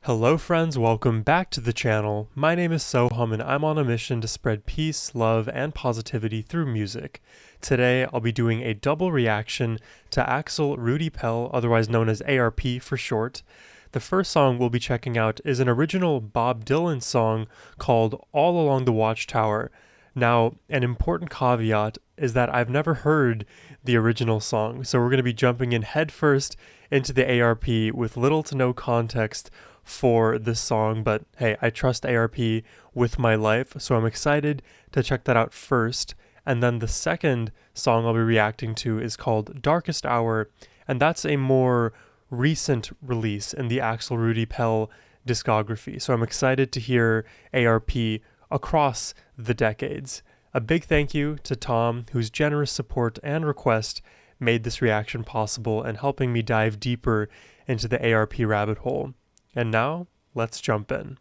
Hello friends, welcome back to the channel. My name is Sohum and I'm on a mission to spread peace, love, and positivity through music. Today I'll be doing a double reaction to Axel Rudi Pell, otherwise known as ARP for short. The first song we'll be checking out is an original Bob Dylan song called All Along the Watchtower. Now, an important caveat is that I've never heard the original song, so we're going to be jumping in headfirst into the ARP with little to no context for this song, but hey, I trust ARP with my life, so I'm excited to check that out first. And then the second song I'll be reacting to is called Darkest Hour, and that's a more recent release in the Axel Rudi Pell discography, so I'm excited to hear ARP across the decades. A big thank you to Tom, whose generous support and request made this reaction possible and helping me dive deeper into the ARP rabbit hole. And now, let's jump in.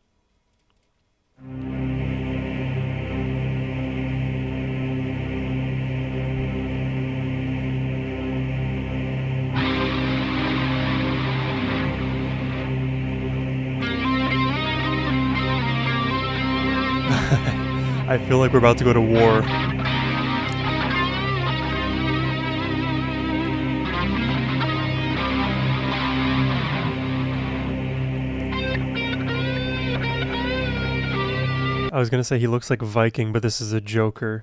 I feel like we're about to go to war. I was gonna say he looks like a Viking, but this is a Joker.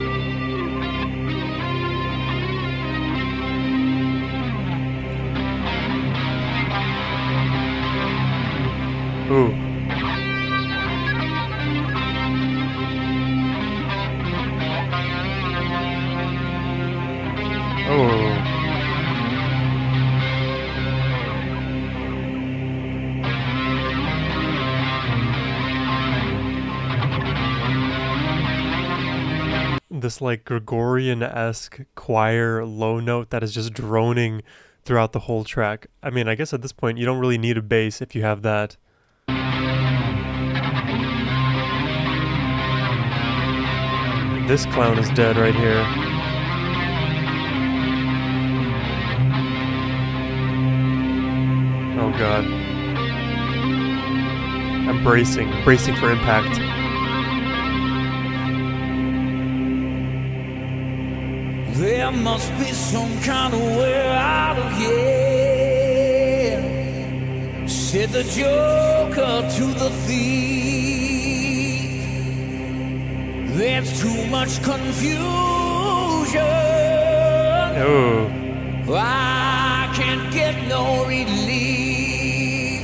Ooh. Oh. This like Gregorian-esque choir low note that is just droning throughout the whole track. I mean, I guess at this point you don't really need a bass if you have that. This clown is dead right here. Oh god. I'm bracing for impact. There must be some kind of way out of here, said the Joker to the thief. There's too much confusion. Oh. I can't get no relief.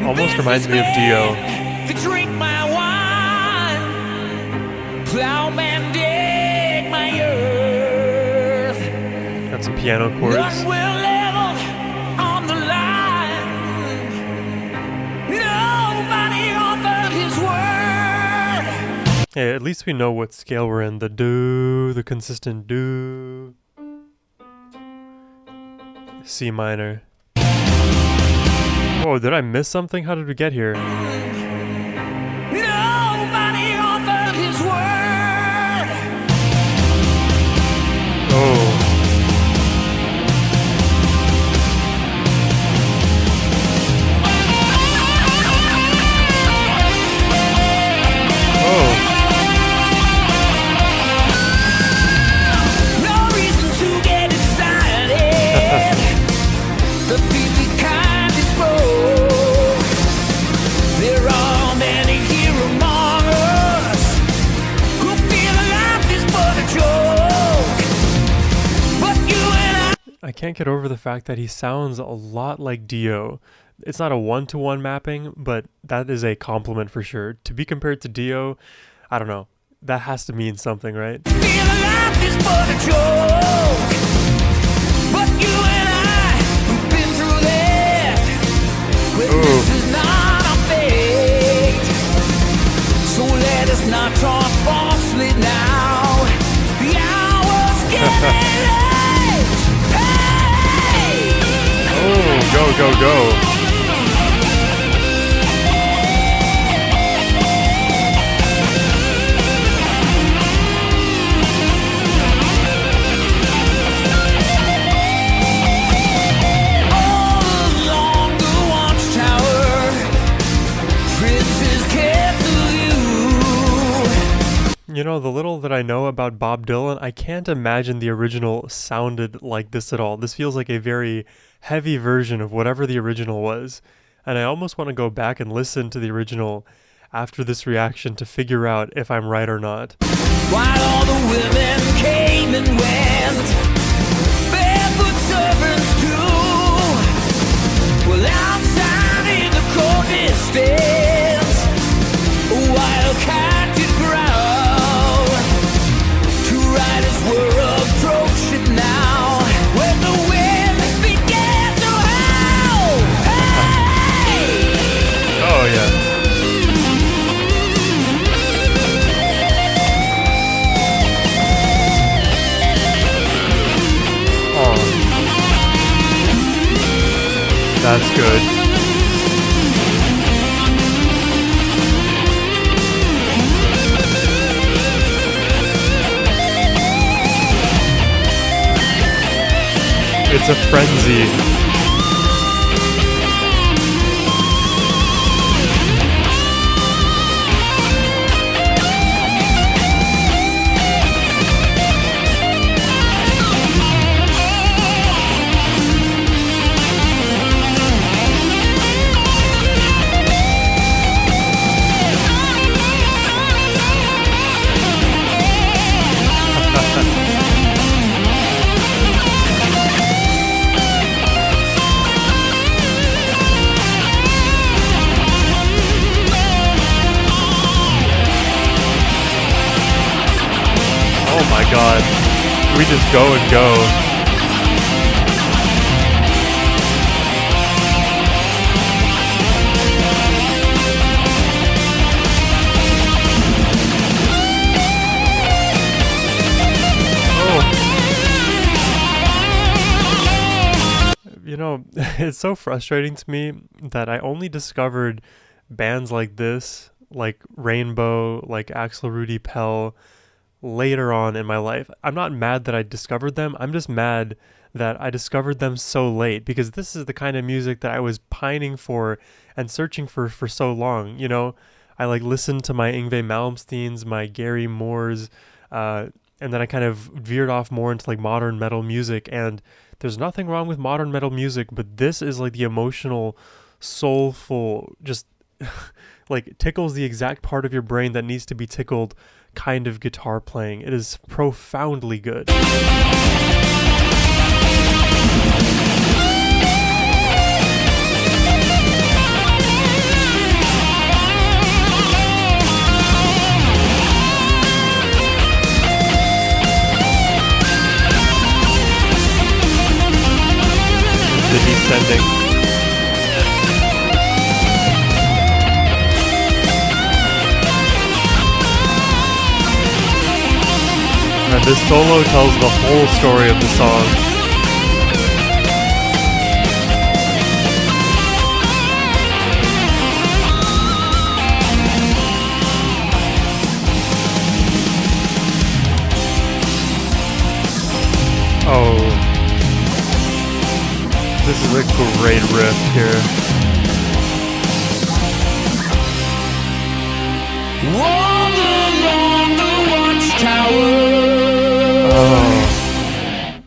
Almost reminds me of Dio. They drink my wine, plowman dig my earth. Got some piano chords. None will level on the line. Nobody offered his word. Hey, at least we know what scale we're in. The do, the consistent do. C minor. Whoa, did I miss something? How did we get here? Nobody offered his word. Oh. I can't get over the fact that he sounds a lot like Dio. It's not a one-to-one mapping, but that is a compliment for sure. To be compared to Dio, I don't know. That has to mean something, right? Feel life is but a joke, but you and I, we've been through that. But this is not our fate, so let us not talk falsely now. The hour's getting late. Oh, go, go, go. All along the Watchtower, You know, the little that I know about Bob Dylan, I can't imagine the original sounded like this at all. This feels like a very heavy version of whatever the original was. And I almost want to go back and listen to the original after this reaction to figure out if I'm right or not. While all the women came and went, barefoot servants too. Well, outside in the cold distance, a wildcat did growl. Two riders were approaching now, when the wind began to howl. Hey! Oh, yeah. That's good. It's a frenzy. Oh my god, we just go and go. You know, it's so frustrating to me that I only discovered bands like this, like Rainbow, like Axel Rudi Pell, later on in my life. I'm not mad that I discovered them. I'm just mad that I discovered them so late, because this is the kind of music that I was pining for and searching for so long. You know, I like listened to my Yngwie Malmsteens, my Gary Moores, and then I kind of veered off more into like modern metal music. And there's nothing wrong with modern metal music, but this is like the emotional, soulful, just like tickles the exact part of your brain that needs to be tickled kind of guitar playing. It is profoundly good. The descending. And this solo tells the whole story of the song. Oh, this is a great riff here. All along the Watchtower. Oh.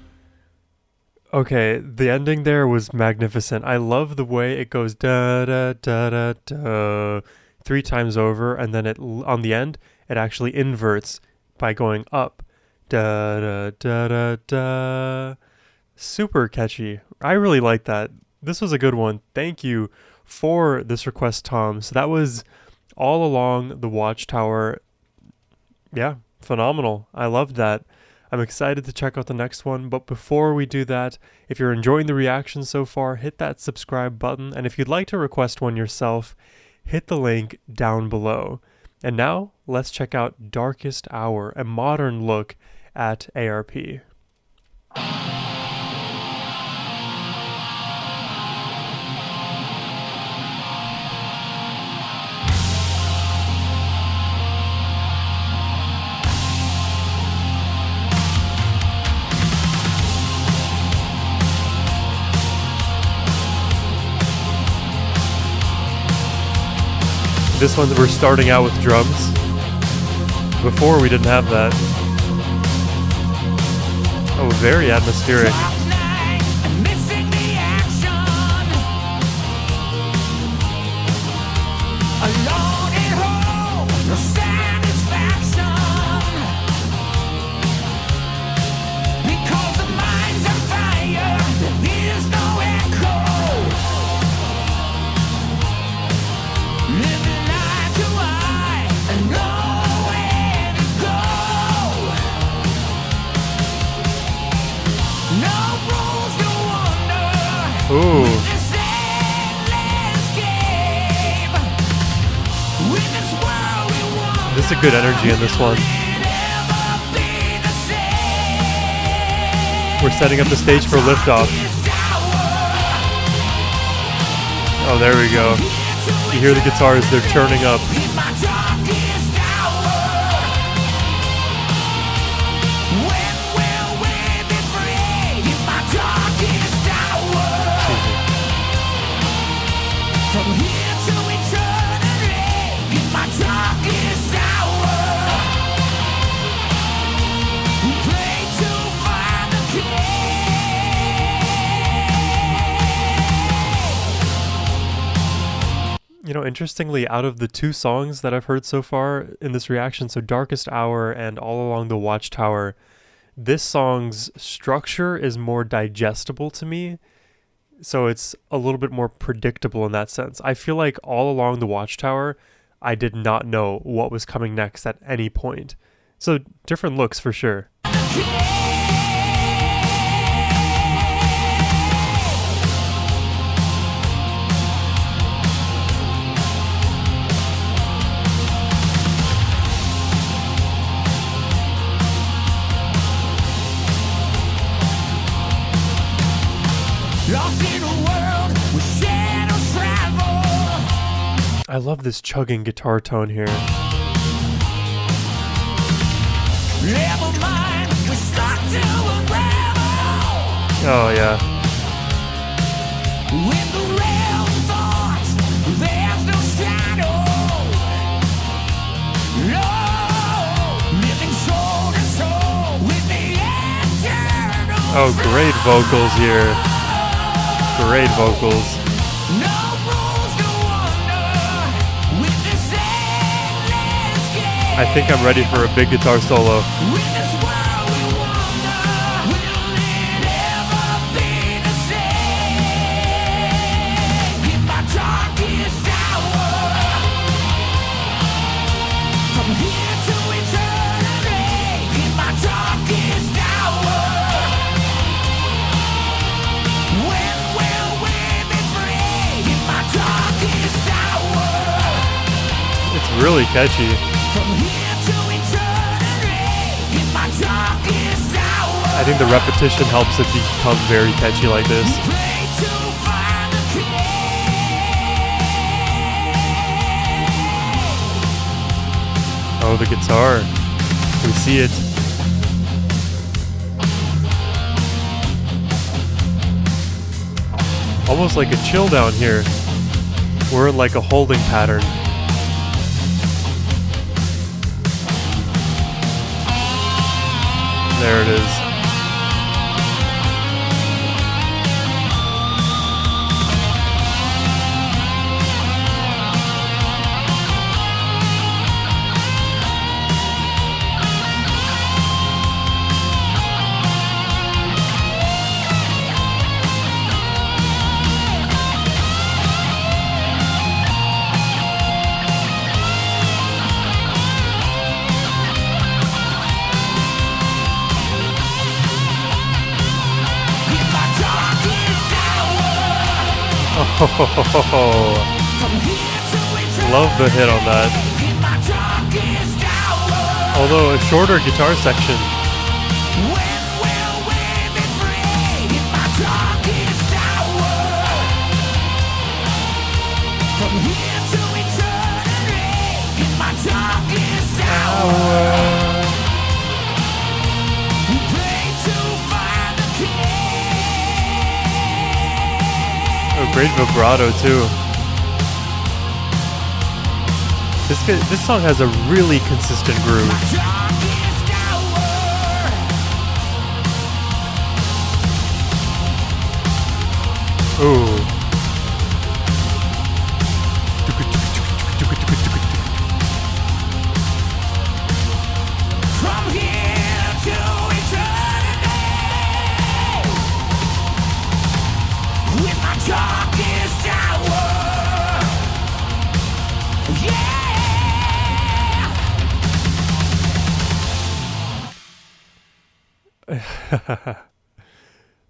Okay, the ending there was magnificent. I love the way it goes da da da da da 3 times over, and then it on the end it actually inverts by going up da da da da da. Super catchy. I really like that. This was a good one. Thank you for this request, Tom. So that was All Along the Watchtower. Yeah, phenomenal. I loved that. I'm excited to check out the next one, but before we do that, if you're enjoying the reaction so far, hit that subscribe button, and if you'd like to request one yourself, hit the link down below. And now, let's check out Darkest Hour, a modern look at ARP. This one, we're starting out with drums. Before we didn't have that. Oh, very atmospheric. Ooh. There's a good energy in this one. We're setting up the stage for liftoff. Oh, there we go. You hear the guitars, they're turning up. You know, interestingly, out of the two songs that I've heard so far in this reaction, so Darkest Hour and All Along the Watchtower, this song's structure is more digestible to me. So it's a little bit more predictable in that sense. I feel like All Along the Watchtower, I did not know what was coming next at any point. So different looks for sure. I love this chugging guitar tone here. Oh yeah. Oh, great vocals here. Great vocals. I think I'm ready for a big guitar solo. It's really catchy. I think the repetition helps it become very catchy like this. Oh, the guitar. We see it. Almost like a chill down here. We're in like a holding pattern. There it is. Oh, love the hit on that. Although a shorter guitar section. Oh, great vibrato too. This song has a really consistent groove. Darkest hour. Ooh. From here to eternity, with my darkest hour. Yeah.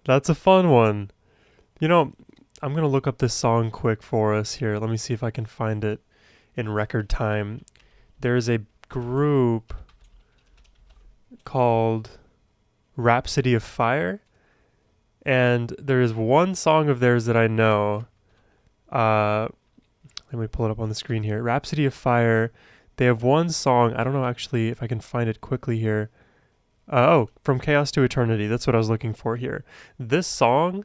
That's a fun one. You know, I'm going to look up this song quick for us here. Let me see if I can find it in record time. There's a group called Rhapsody of Fire, and there is one song of theirs that I know. Let me pull it up on the screen here. Rhapsody of Fire. They have one song. I don't know actually if I can find it quickly here. From Chaos to Eternity. That's what I was looking for here. This song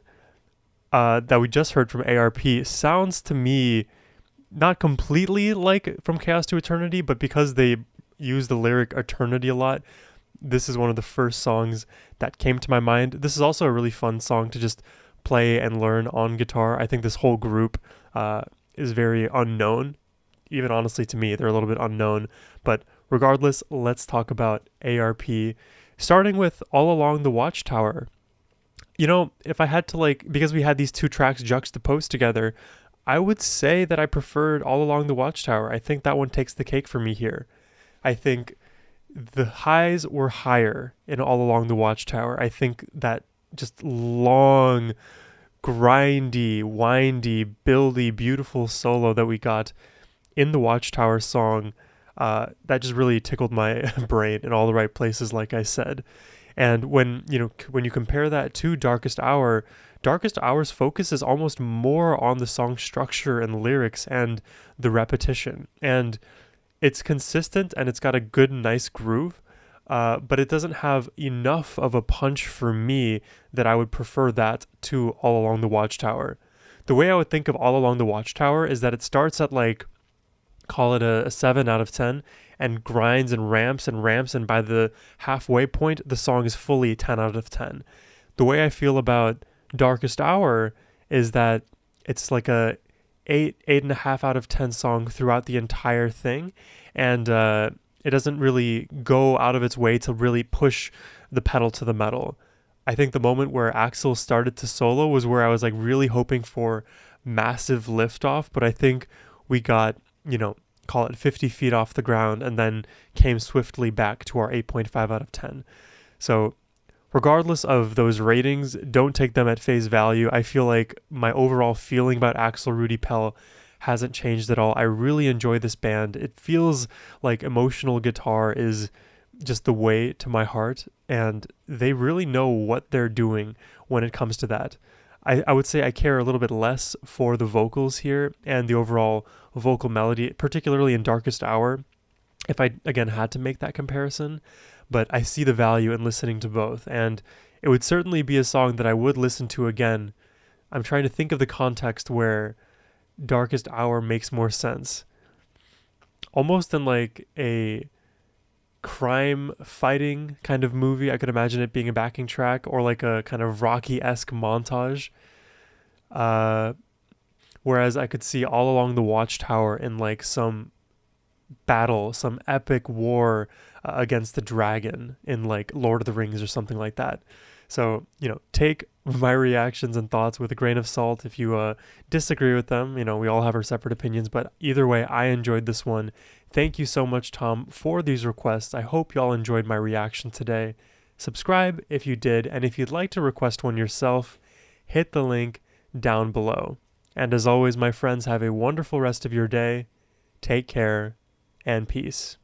that we just heard from ARP sounds to me not completely like From Chaos to Eternity, but because they use the lyric eternity a lot, this is one of the first songs that came to my mind. This is also a really fun song to just play and learn on guitar. I think this whole group is very unknown. Even honestly to me, they're a little bit unknown. But regardless, let's talk about ARP. Starting with All Along the Watchtower. You know, if I had to because we had these two tracks juxtaposed together, I would say that I preferred All Along the Watchtower. I think that one takes the cake for me here. I think the highs were higher in All Along the Watchtower. I think that just long, grindy, windy, buildy, beautiful solo that we got in the Watchtower song, that just really tickled my brain in all the right places, like I said. And when you compare that to Darkest Hour's focus is almost more on the song structure and lyrics and the repetition. And it's consistent and it's got a good, nice groove, but it doesn't have enough of a punch for me that I would prefer that to All Along the Watchtower. The way I would think of All Along the Watchtower is that it starts at call it a 7 out of 10 and grinds and ramps, and by the halfway point the song is fully 10 out of 10. The way I feel about Darkest Hour is that it's like a 8.5 out of 10 song throughout the entire thing, and it doesn't really go out of its way to really push the pedal to the metal. I think the moment where Axel started to solo was where I was really hoping for massive liftoff, but I think we got, call it 50 feet off the ground and then came swiftly back to our 8.5 out of 10. So regardless of those ratings, don't take them at face value. I feel like my overall feeling about Axel Rudi Pell hasn't changed at all. I really enjoy this band. It feels like emotional guitar is just the way to my heart, and they really know what they're doing when it comes to that. I would say I care a little bit less for the vocals here and the overall vocal melody, particularly in Darkest Hour, if I, again, had to make that comparison. But I see the value in listening to both, and it would certainly be a song that I would listen to again. I'm trying to think of the context where Darkest Hour makes more sense. Almost in a crime fighting kind of movie. I could imagine it being a backing track, or a kind of Rocky-esque montage. Whereas I could see All Along the Watchtower in some battle, some epic war against the dragon in Lord of the Rings or something like that. So, take my reactions and thoughts with a grain of salt. If you disagree with them, we all have our separate opinions, but either way, I enjoyed this one. Thank you so much, Tom, for these requests. I hope y'all enjoyed my reaction today. Subscribe if you did, and if you'd like to request one yourself, hit the link down below. And as always, my friends, have a wonderful rest of your day. Take care, and peace.